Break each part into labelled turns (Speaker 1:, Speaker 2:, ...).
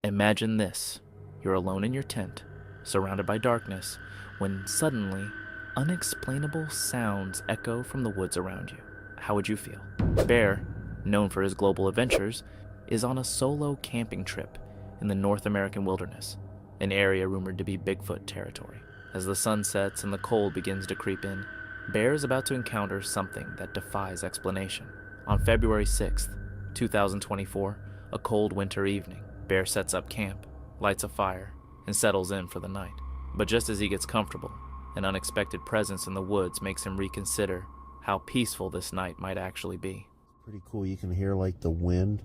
Speaker 1: Imagine this. You're alone in your tent, surrounded by darkness, when suddenly, unexplainable sounds echo from the woods around you. How would you feel? Bear, known for his global adventures, is on a solo camping trip in the North American wilderness, an area rumored to be Bigfoot territory. As the sun sets and the cold begins to creep in, Bear is about to encounter something that defies explanation. On February 6th, 2024, a cold winter evening, Bear sets up camp, lights a fire, and settles in for the night. But just as he gets comfortable, an unexpected presence in the woods makes him reconsider how peaceful this night might actually be.
Speaker 2: Pretty cool. You can hear like the wind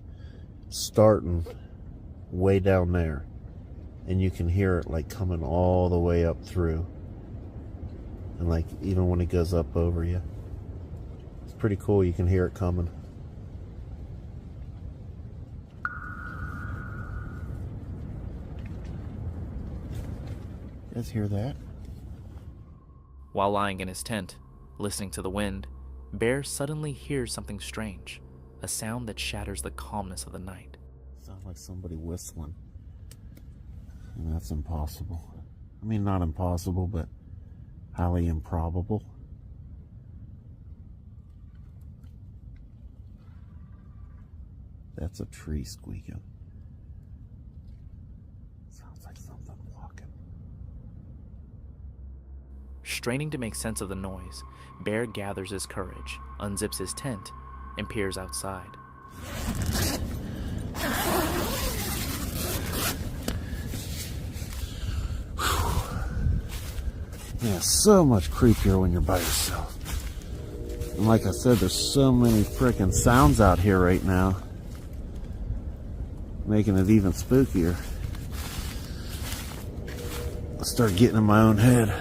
Speaker 2: starting way down there, and you can hear it like coming all the way up through, and like even when it goes up over you, it's pretty cool. You can hear it coming. You guys hear that?
Speaker 1: While lying in his tent, listening to the wind, Bear suddenly hears something strange, a sound that shatters the calmness of the night.
Speaker 2: Sounds like somebody whistling. And that's impossible. I mean, not impossible, but highly improbable. That's a tree squeaking. Sounds like something walking.
Speaker 1: Straining to make sense of the noise, Bear gathers his courage, unzips his tent, and peers outside.
Speaker 2: Yeah, so much creepier when you're by yourself. And like I said, there's so many freaking sounds out here right now, making it even spookier. I start getting in my own head.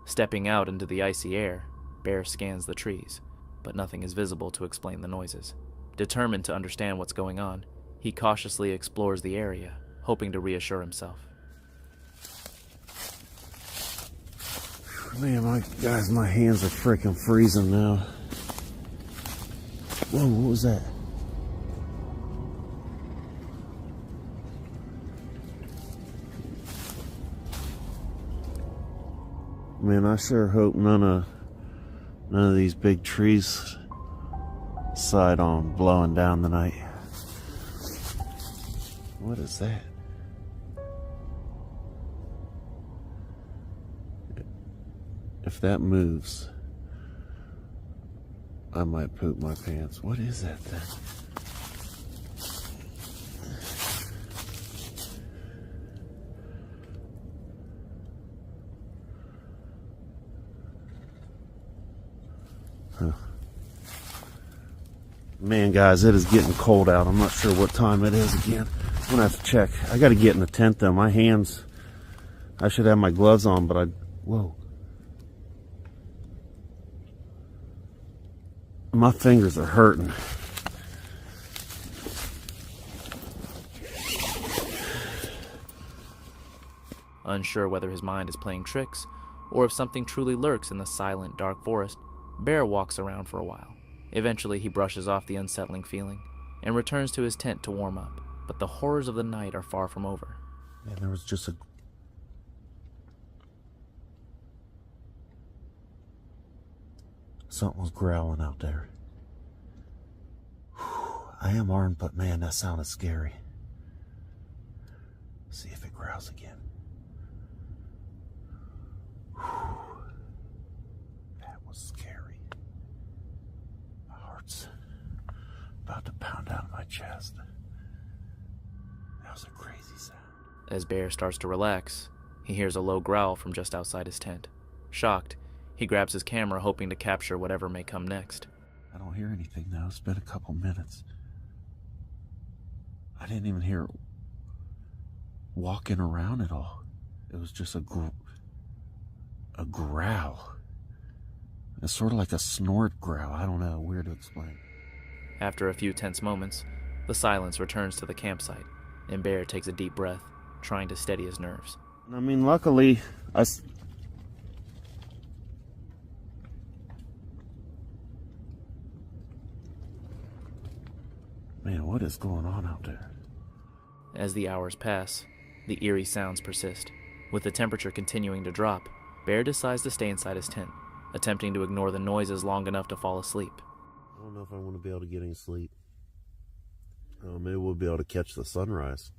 Speaker 1: Stepping out into the icy air, Bear scans the trees, but nothing is visible to explain the noises. Determined to understand what's going on, he cautiously explores the area, hoping to reassure himself.
Speaker 2: Man, my hands are freaking freezing now. Whoa, what was that? Man, I sure hope none of these big trees side on blowing down tonight. What is that? If that moves, I might poop my pants. What is that thing? Huh. Man, guys, it is getting cold out. I'm not sure what time it is again. I'm gonna have to check. I gotta get in the tent though. My hands, I should have my gloves on, but whoa. My fingers are hurting.
Speaker 1: Unsure whether his mind is playing tricks, or if something truly lurks in the silent, dark forest, Bear walks around for a while. Eventually, he brushes off the unsettling feeling, and returns to his tent to warm up. But the horrors of the night are far from over.
Speaker 2: Man, there was just something was growling out there. I am armed, but man, that sounded scary. See if it growls again. That was scary. My heart's about to pound out of my chest. That was a crazy sound.
Speaker 1: As Bear starts to relax, he hears a low growl from just outside his tent. Shocked, he grabs his camera, hoping to capture whatever may come next.
Speaker 2: I don't hear anything now. It's been a couple minutes. I didn't even hear it walking around at all. It was just a growl. It's sort of like a snort growl. I don't know. Weird to explain.
Speaker 1: After a few tense moments, the silence returns to the campsite, and Bear takes a deep breath, trying to steady his nerves.
Speaker 2: I mean, luckily, Man, what is going on out there?
Speaker 1: As the hours pass, the eerie sounds persist. With the temperature continuing to drop, Bear decides to stay inside his tent, attempting to ignore the noises long enough to fall asleep.
Speaker 2: I don't know if I want to be able to get any sleep. Maybe we'll be able to catch the sunrise.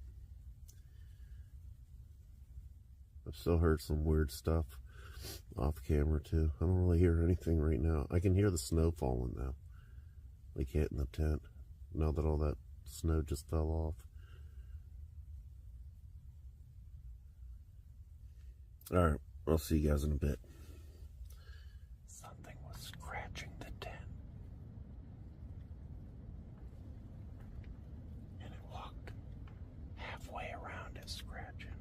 Speaker 2: I've still heard some weird stuff off camera too. I don't really hear anything right now. I can hear the snow falling now, like hitting the tent, now that all that snow just fell off. Alright, I'll see you guys in a bit. Something was scratching the tent. And it walked halfway around it scratching.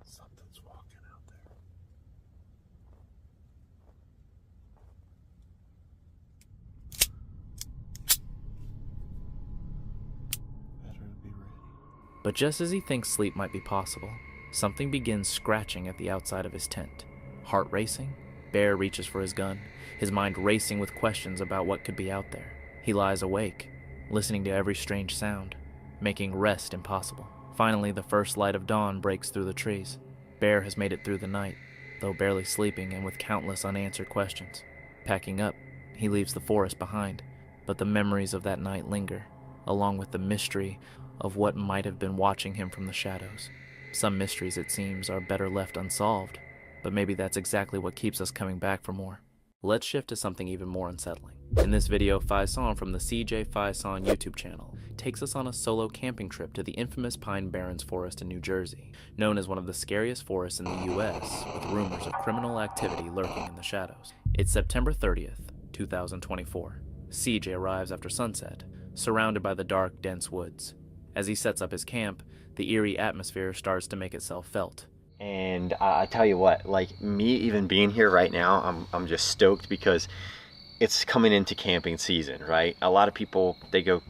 Speaker 2: Something's walking out there. Better be ready.
Speaker 1: But just as he thinks sleep might be possible, something begins scratching at the outside of his tent. Heart racing, Bear reaches for his gun, his mind racing with questions about what could be out there. He lies awake, listening to every strange sound, making rest impossible. Finally, the first light of dawn breaks through the trees. Bear has made it through the night, though barely sleeping and with countless unanswered questions. Packing up, he leaves the forest behind, but the memories of that night linger, along with the mystery of what might have been watching him from the shadows. Some mysteries, it seems, are better left unsolved, but maybe that's exactly what keeps us coming back for more. Let's shift to something even more unsettling. In this video, Faison from the CJ Faison YouTube channel takes us on a solo camping trip to the infamous Pine Barrens Forest in New Jersey, known as one of the scariest forests in the US, with rumors of criminal activity lurking in the shadows. It's September 30th, 2024. CJ arrives after sunset, surrounded by the dark, dense woods. As he sets up his camp, the eerie atmosphere starts to make itself felt.
Speaker 3: And I tell you what, like me even being here right now, I'm just stoked because it's coming into camping season, right? A lot of people, they go,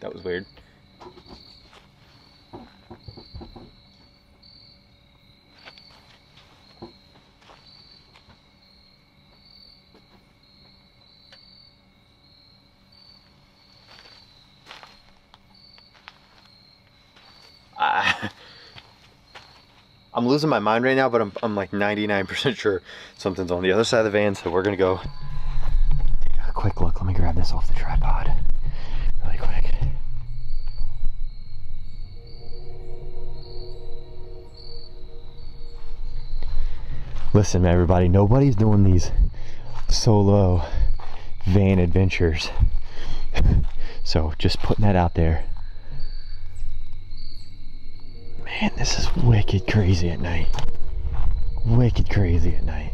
Speaker 3: that was weird. I'm losing my mind right now, but I'm like 99% sure something's on the other side of the van, so we're gonna go take a quick look. Let me grab this off the tripod really quick. Listen, everybody, nobody's doing these solo van adventures. So just putting that out there. Man, this is wicked crazy at night. Wicked crazy at night.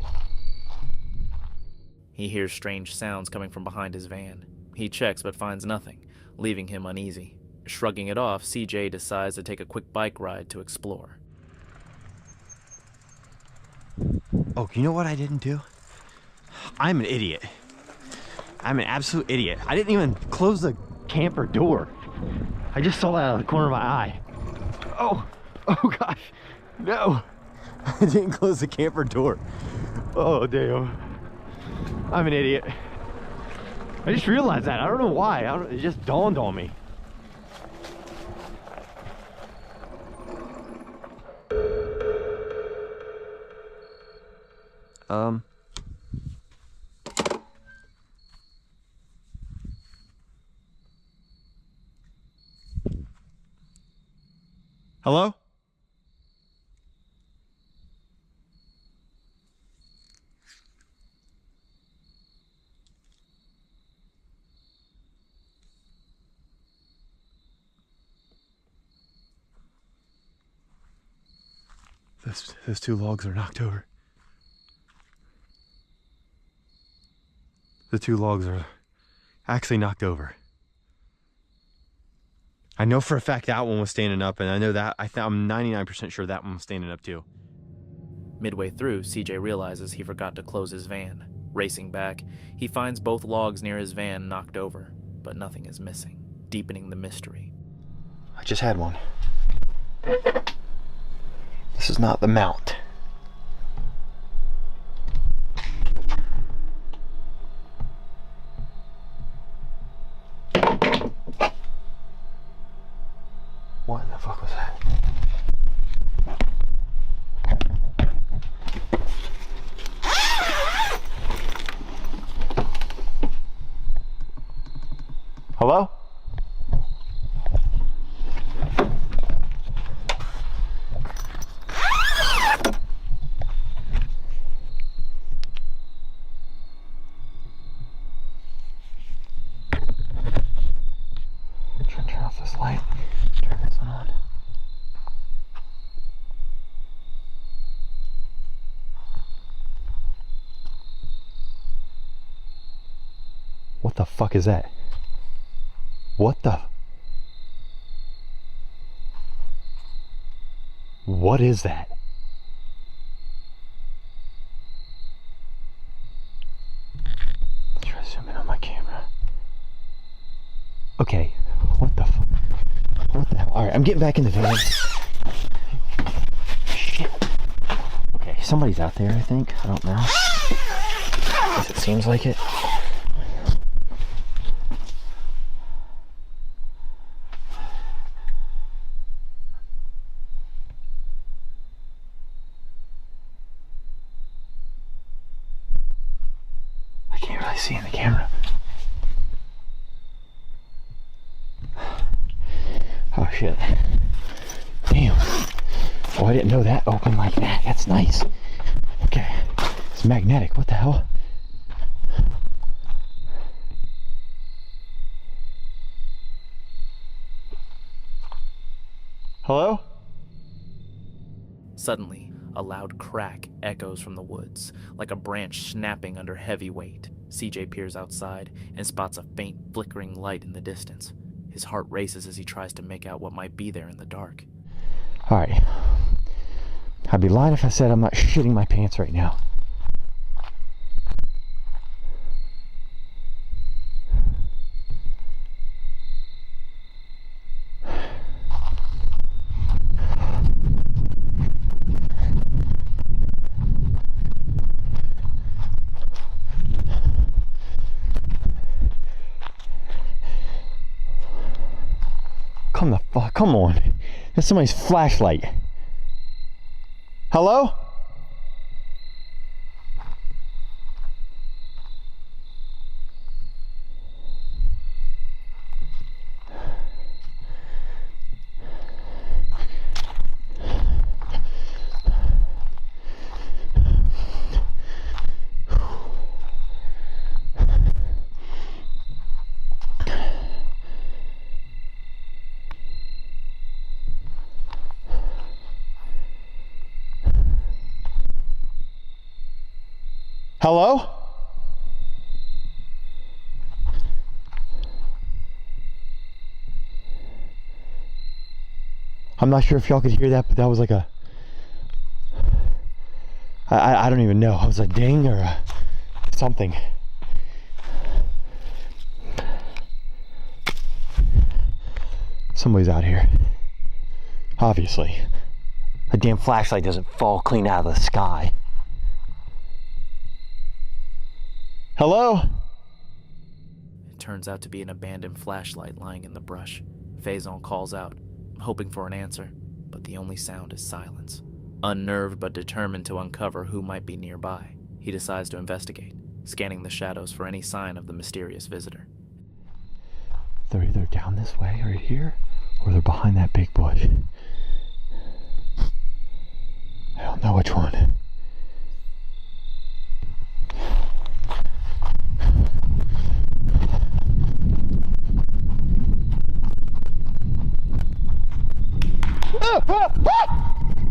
Speaker 1: He hears strange sounds coming from behind his van. He checks but finds nothing, leaving him uneasy. Shrugging it off, CJ decides to take a quick bike ride to explore.
Speaker 3: Oh, you know what I didn't do? I'm an idiot. I'm an absolute idiot. I didn't even close the camper door. I just saw that out of the corner of my eye. Oh gosh, no. I didn't close the camper door. Oh damn. I'm an idiot. I just realized that. I don't know why. It just dawned on me. Hello? Those two logs are knocked over. The two logs are actually knocked over. I know for a fact that one was standing up, and I know that I'm 99% sure that one was standing up too.
Speaker 1: Midway through, CJ realizes he forgot to close his van. Racing back, he finds both logs near his van knocked over, but nothing is missing, deepening the mystery.
Speaker 3: I just had one. This is not the mount. What in the fuck was that? Hello? Turn off this light. Turn this one on. What the fuck is that? What the? What is that? Let's try to zoom in on my camera. Okay, what the fuck? What the hell? Alright, I'm getting back in the van. Shit. Okay, somebody's out there, I think. I don't know. At least it seems like it. I can't really see in the camera. Oh shit. Damn. Oh, I didn't know that opened like that. That's nice. Okay. It's magnetic. What the hell? Hello?
Speaker 1: Suddenly, a loud crack echoes from the woods, like a branch snapping under heavy weight. CJ peers outside and spots a faint flickering light in the distance. His heart races as he tries to make out what might be there in the dark.
Speaker 3: Alright. I'd be lying if I said I'm not shitting my pants right now. Come the fuck, come on. That's somebody's flashlight. Hello? Hello? I'm not sure if y'all could hear that, but that was like a... I don't even know. It was a ding or a something. Somebody's out here. Obviously. A damn flashlight doesn't fall clean out of the sky. Hello?
Speaker 1: It turns out to be an abandoned flashlight lying in the brush. Faison calls out, hoping for an answer, but the only sound is silence. Unnerved but determined to uncover who might be nearby, he decides to investigate, scanning the shadows for any sign of the mysterious visitor.
Speaker 3: They're either down this way right here, or they're behind that big bush. I don't know which one.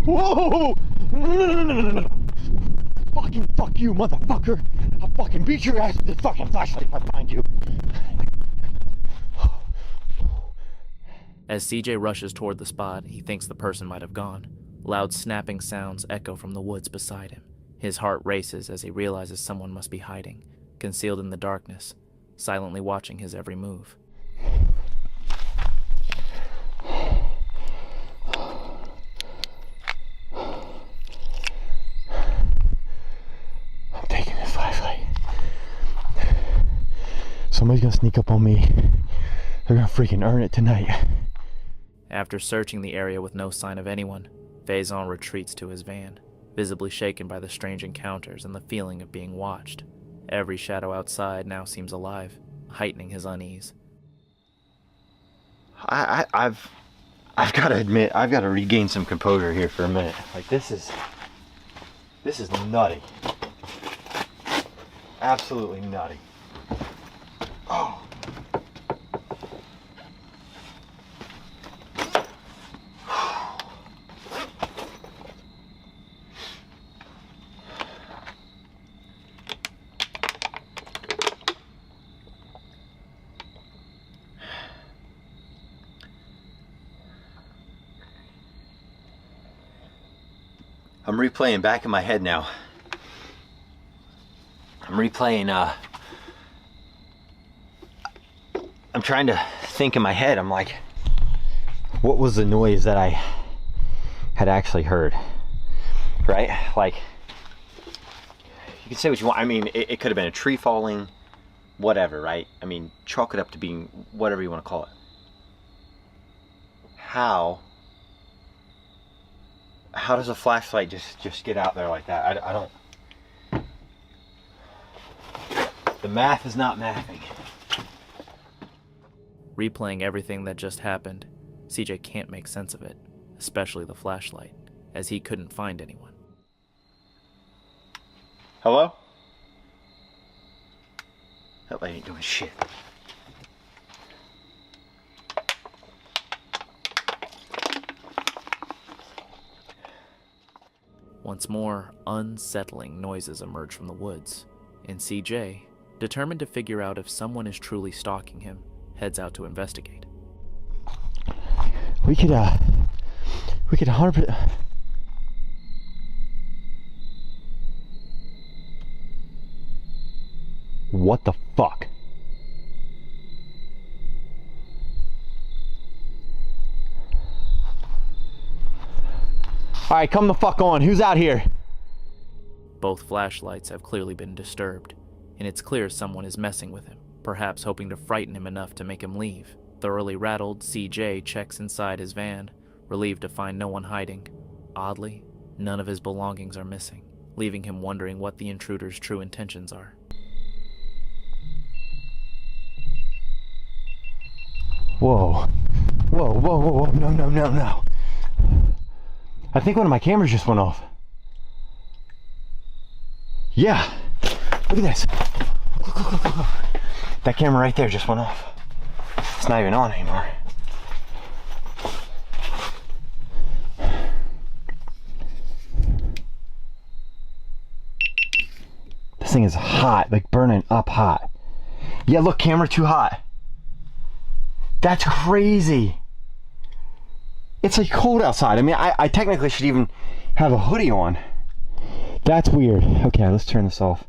Speaker 3: Whoa! No. Fucking fuck you, motherfucker! I'll fucking beat your ass with this fucking flashlight if I find you.
Speaker 1: As CJ rushes toward the spot, he thinks the person might have gone. Loud snapping sounds echo from the woods beside him. His heart races as he realizes someone must be hiding, concealed in the darkness, silently watching his every move.
Speaker 3: I'm taking this flashlight. Somebody's gonna sneak up on me. They're gonna freaking earn it tonight.
Speaker 1: After searching the area with no sign of anyone, Faison retreats to his van, visibly shaken by the strange encounters and the feeling of being watched. Every shadow outside now seems alive, heightening his unease.
Speaker 3: I've got to admit, I've got to regain some composure here for a minute. Like this is nutty. Absolutely nutty. Oh. I'm replaying back in my head now. I'm replaying, I'm trying to think in my head. I'm like, what was the noise that I had actually heard? Right? Like, you can say what you want. I mean, it could have been a tree falling, whatever, right? I mean, chalk it up to being whatever you want to call it. How does a flashlight just get out there like that? I don't. The math is not mathing.
Speaker 1: Replaying everything that just happened, CJ can't make sense of it, especially the flashlight, as he couldn't find anyone.
Speaker 3: Hello? That lady ain't doing shit.
Speaker 1: Once more, unsettling noises emerge from the woods, and CJ, determined to figure out if someone is truly stalking him, heads out to investigate.
Speaker 3: We could 100%. What the fuck? All right, come the fuck on. Who's out here?
Speaker 1: Both flashlights have clearly been disturbed, and it's clear someone is messing with him, perhaps hoping to frighten him enough to make him leave. Thoroughly rattled, CJ checks inside his van, relieved to find no one hiding. Oddly, none of his belongings are missing, leaving him wondering what the intruder's true intentions are.
Speaker 3: Whoa. Whoa, whoa, whoa, whoa. No, no, no, no. I think one of my cameras just went off. Yeah. Look at this. Look. That camera right there just went off. It's not even on anymore. This thing is hot, like burning up hot. Yeah, look, camera too hot. That's crazy. It's like cold outside. I mean, I technically should even have a hoodie on. That's weird. Okay, let's turn this off.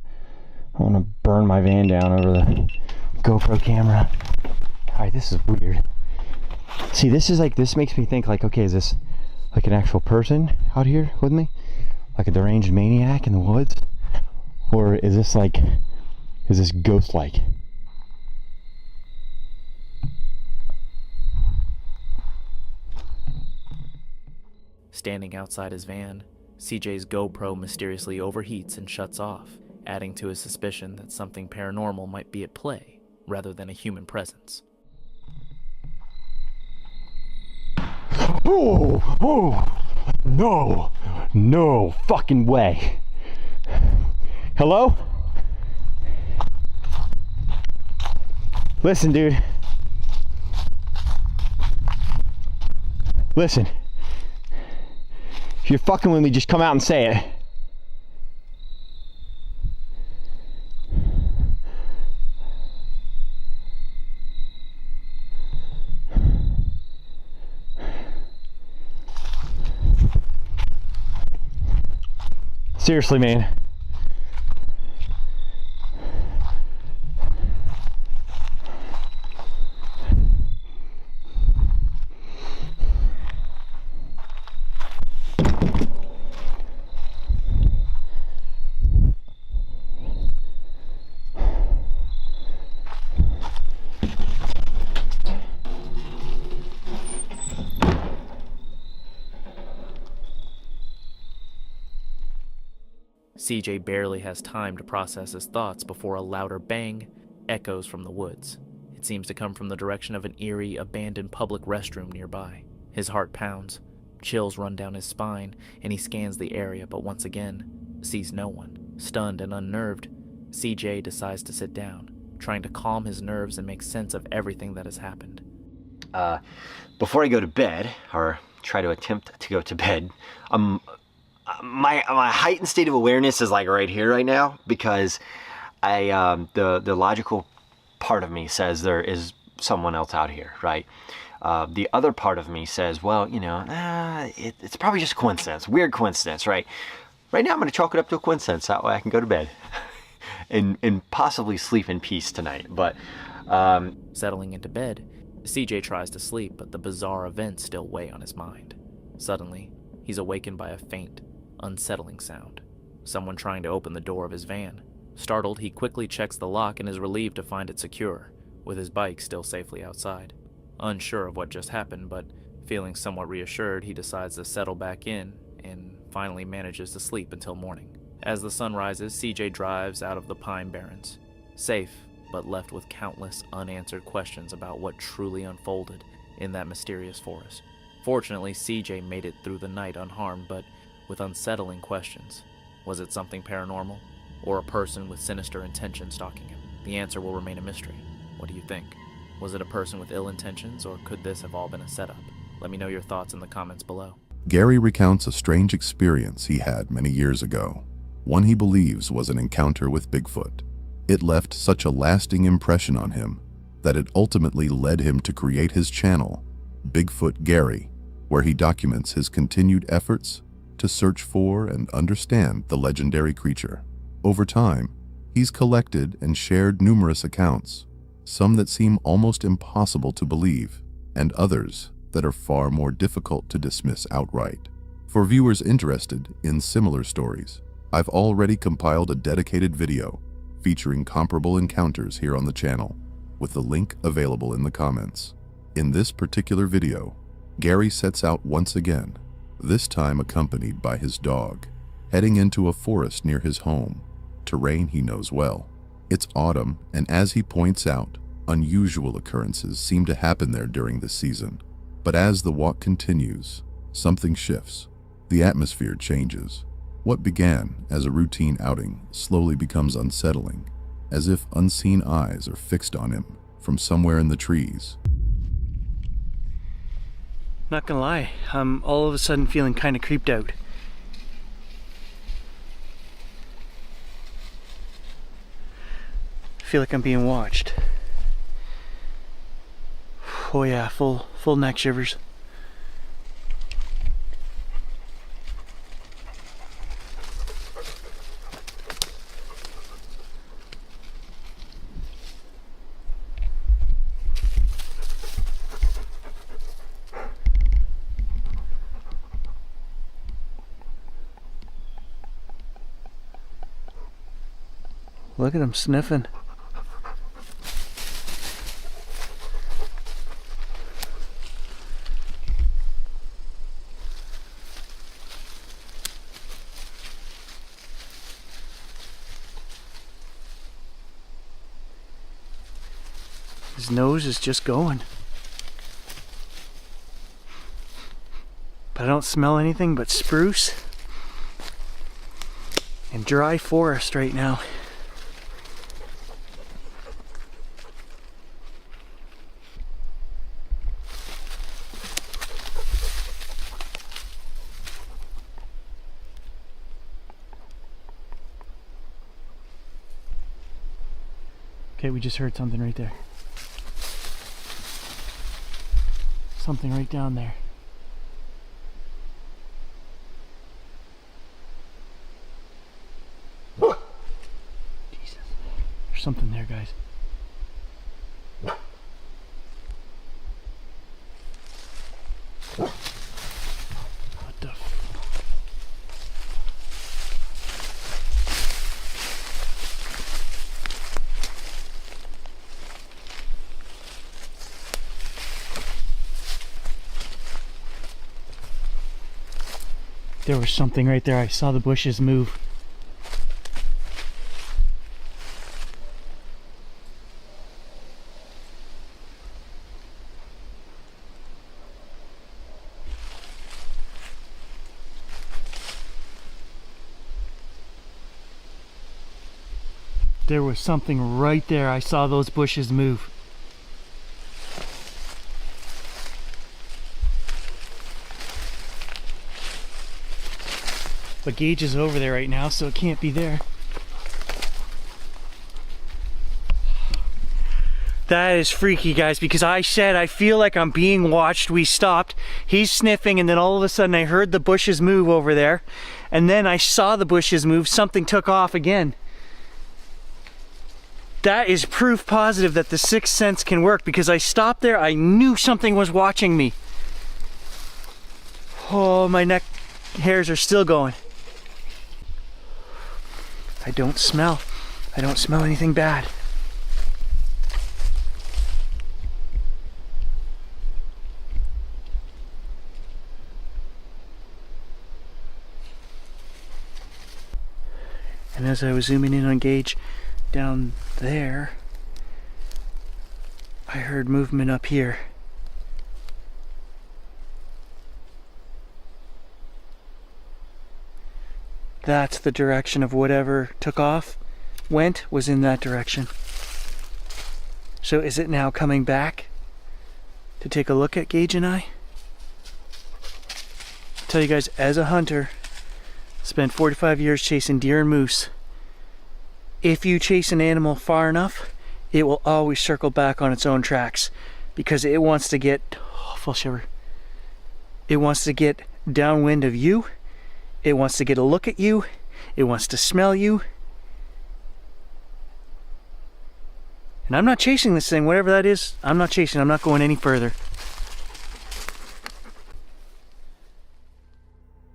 Speaker 3: I want to burn my van down over the GoPro camera. All right, this is weird. See, this makes me think like, okay, is this like an actual person out here with me? Like a deranged maniac in the woods? Or is this ghost-like?
Speaker 1: Standing outside his van, CJ's GoPro mysteriously overheats and shuts off, adding to his suspicion that something paranormal might be at play, rather than a human presence.
Speaker 3: Oh, no fucking way. Hello? Listen, dude. Listen. If you're fucking with me, just come out and say it. Seriously, man.
Speaker 1: CJ barely has time to process his thoughts before a louder bang echoes from the woods. It seems to come from the direction of an eerie, abandoned public restroom nearby. His heart pounds, chills run down his spine, and he scans the area, but once again, sees no one. Stunned and unnerved, CJ decides to sit down, trying to calm his nerves and make sense of everything that has happened.
Speaker 3: Before I go to bed, or try to attempt to go to bed, my heightened state of awareness is like right here right now, because the logical part of me says there is someone else out here, right? The other part of me says, well, you know, it's probably just coincidence, weird coincidence, right? Right now I'm going to chalk it up to a coincidence. That way I can go to bed and possibly sleep in peace tonight. But
Speaker 1: Settling into bed, CJ tries to sleep, but the bizarre events still weigh on his mind. Suddenly, he's awakened by a faint, unsettling sound. Someone trying to open the door of his van. Startled, he quickly checks the lock and is relieved to find it secure, with his bike still safely outside. Unsure of what just happened, but feeling somewhat reassured, he decides to settle back in and finally manages to sleep until morning. As the sun rises, CJ drives out of the Pine Barrens, safe, but left with countless unanswered questions about what truly unfolded in that mysterious forest. Fortunately, CJ made it through the night unharmed, but with unsettling questions. Was it something paranormal, or a person with sinister intentions stalking him? The answer will remain a mystery. What do you think? Was it a person with ill intentions, or could this have all been a setup? Let me know your thoughts in the comments below.
Speaker 4: Gary recounts a strange experience he had many years ago, one he believes was an encounter with Bigfoot. It left such a lasting impression on him that it ultimately led him to create his channel, Bigfoot Gary, where he documents his continued efforts to search for and understand the legendary creature. Over time, he's collected and shared numerous accounts, some that seem almost impossible to believe, and others that are far more difficult to dismiss outright. For viewers interested in similar stories, I've already compiled a dedicated video featuring comparable encounters here on the channel, with the link available in the comments. In this particular video, Gary sets out once again, this time accompanied by his dog, heading into a forest near his home, terrain he knows well. It's autumn, and as he points out, unusual occurrences seem to happen there during this season. But as the walk continues, something shifts. The atmosphere changes. What began as a routine outing slowly becomes unsettling, as if unseen eyes are fixed on him from somewhere in the trees.
Speaker 5: Not gonna lie, I'm all of a sudden feeling kind of creeped out. I feel like I'm being watched. Oh yeah, full neck shivers. Look at him sniffing. His nose is just going. But I don't smell anything but spruce and dry forest right now. Okay, we just heard something right there. Something right down there. Jesus. There's something there, guys. What the There was something right there. I saw the bushes move. there was something right there. I saw those bushes move. But Gage is over there right now, so it can't be there. That is freaky, guys, because I said I feel like I'm being watched. We stopped. He's sniffing, and then all of a sudden I heard the bushes move over there. And then I saw the bushes move. Something took off again. That is proof positive that the sixth sense can work, because I stopped there. I knew something was watching me. Oh, my neck hairs are still going. I don't smell anything bad. And as I was zooming in on Gage down there, I heard movement up here. That's the direction of whatever took off, was in that direction. So is it now coming back to take a look at Gage and I? I'll tell you guys, as a hunter, spent 45 years chasing deer and moose. If you chase an animal far enough, it will always circle back on its own tracks, because it wants to get, full shiver, it wants to get downwind of you. It wants to get a look at you. It wants to smell you. And I'm not chasing this thing, whatever that is. I'm not chasing. I'm not going any further.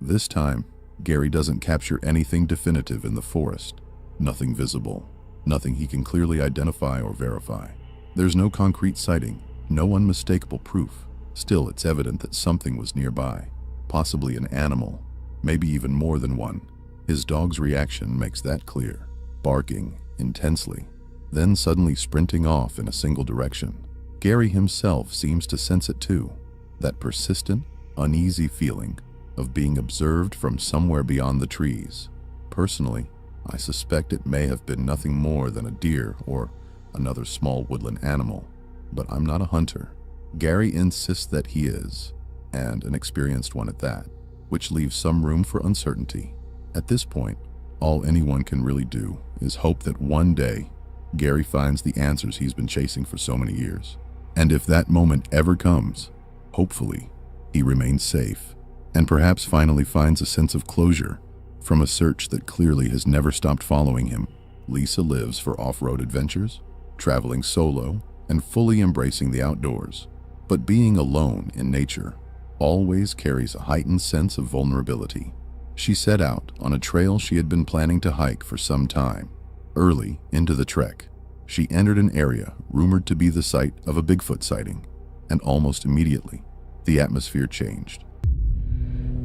Speaker 4: This time, Gary doesn't capture anything definitive in the forest. Nothing visible. Nothing he can clearly identify or verify. There's no concrete sighting. No unmistakable proof. Still, it's evident that something was nearby. Possibly an animal. Maybe even more than one. His dog's reaction makes that clear, barking intensely, then suddenly sprinting off in a single direction. Gary himself seems to sense it too, that persistent, uneasy feeling of being observed from somewhere beyond the trees. Personally, I suspect it may have been nothing more than a deer or another small woodland animal, but I'm not a hunter. Gary insists that he is, and an experienced one at that, which leaves some room for uncertainty. At this point, all anyone can really do is hope that one day, Gary finds the answers he's been chasing for so many years. And if that moment ever comes, hopefully, he remains safe, and perhaps finally finds a sense of closure from a search that clearly has never stopped following him. Lisa lives for off-road adventures, traveling solo, and fully embracing the outdoors. But being alone in nature always carries a heightened sense of vulnerability. She set out on a trail she had been planning to hike for some time. Early into the trek, she entered an area rumored to be the site of a Bigfoot sighting, and almost immediately, the atmosphere changed.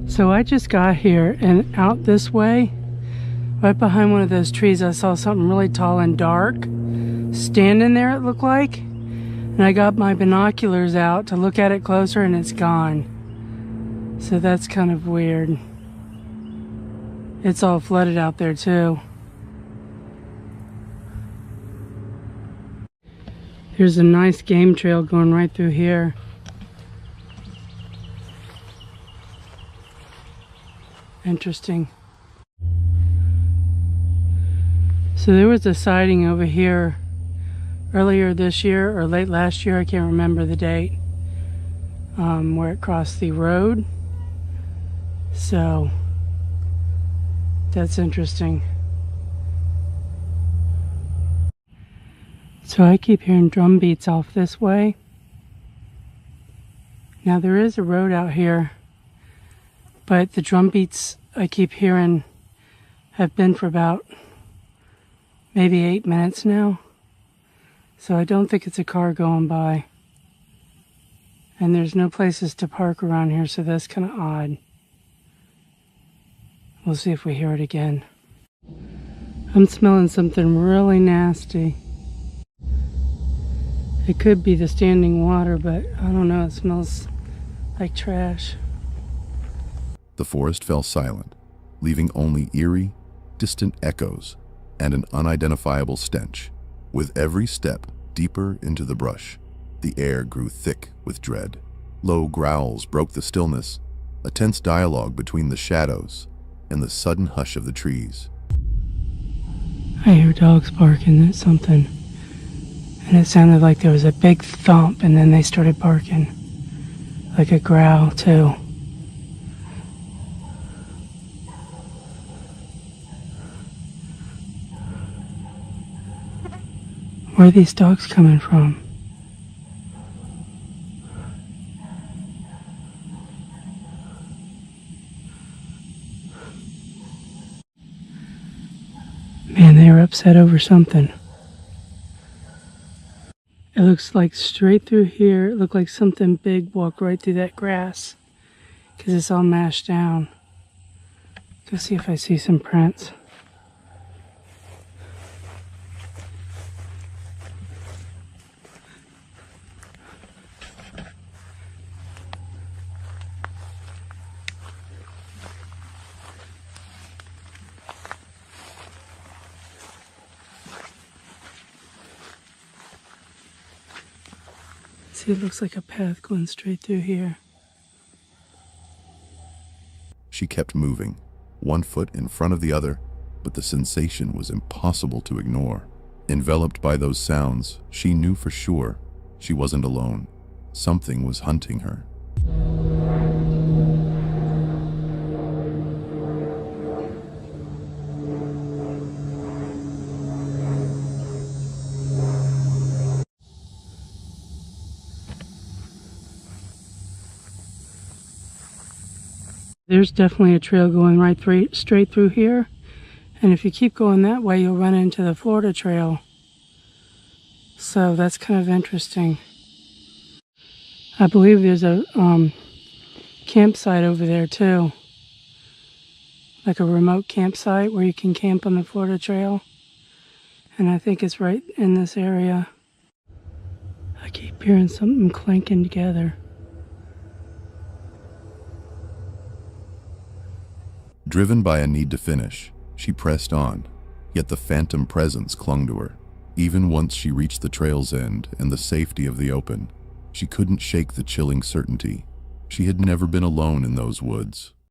Speaker 6: So I just got here, and out this way, right behind one of those trees, I saw something really tall and dark standing there, it looked like. And I got my binoculars out to look at it closer, and it's gone. So that's kind of weird. It's all flooded out there too. There's a nice game trail going right through here. Interesting. So there was a sighting over here earlier this year or late last year, I can't remember the date, where it crossed the road. So that's interesting. So I keep hearing drum beats off this way. Now there is a road out here, but the drum beats I keep hearing have been for about maybe 8 minutes now. So I don't think it's a car going by. And there's no places to park around here, so that's kind of odd. We'll see if we hear it again. I'm smelling something really nasty. It could be the standing water, but I don't know, it smells like trash.
Speaker 4: The forest fell silent, leaving only eerie, distant echoes and an unidentifiable stench. With every step deeper into the brush, the air grew thick with dread. Low growls broke the stillness, a tense dialogue between the shadows and the sudden hush of the trees.
Speaker 6: I hear dogs barking at something. And it sounded like there was a big thump, and then they started barking. Like a growl, too. Where are these dogs coming from? Man, they were upset over something. It looks like straight through here, it looked like something big walked right through that grass. Because it's all mashed down. Go see if I see some prints. See, it looks like a path going straight through here.
Speaker 4: She kept moving, one foot in front of the other, but the sensation was impossible to ignore. Enveloped by those sounds, she knew for sure she wasn't alone. Something was hunting her.
Speaker 6: There's definitely a trail going straight through here. And if you keep going that way, you'll run into the Florida Trail. So that's kind of interesting. I believe there's a campsite over there too. Like a remote campsite where you can camp on the Florida Trail. And I think it's right in this area. I keep hearing something clanking together.
Speaker 4: Driven by a need to finish, she pressed on, yet the phantom presence clung to her. Even once she reached the trail's end and the safety of the open, she couldn't shake the chilling certainty. She had never been alone in those woods.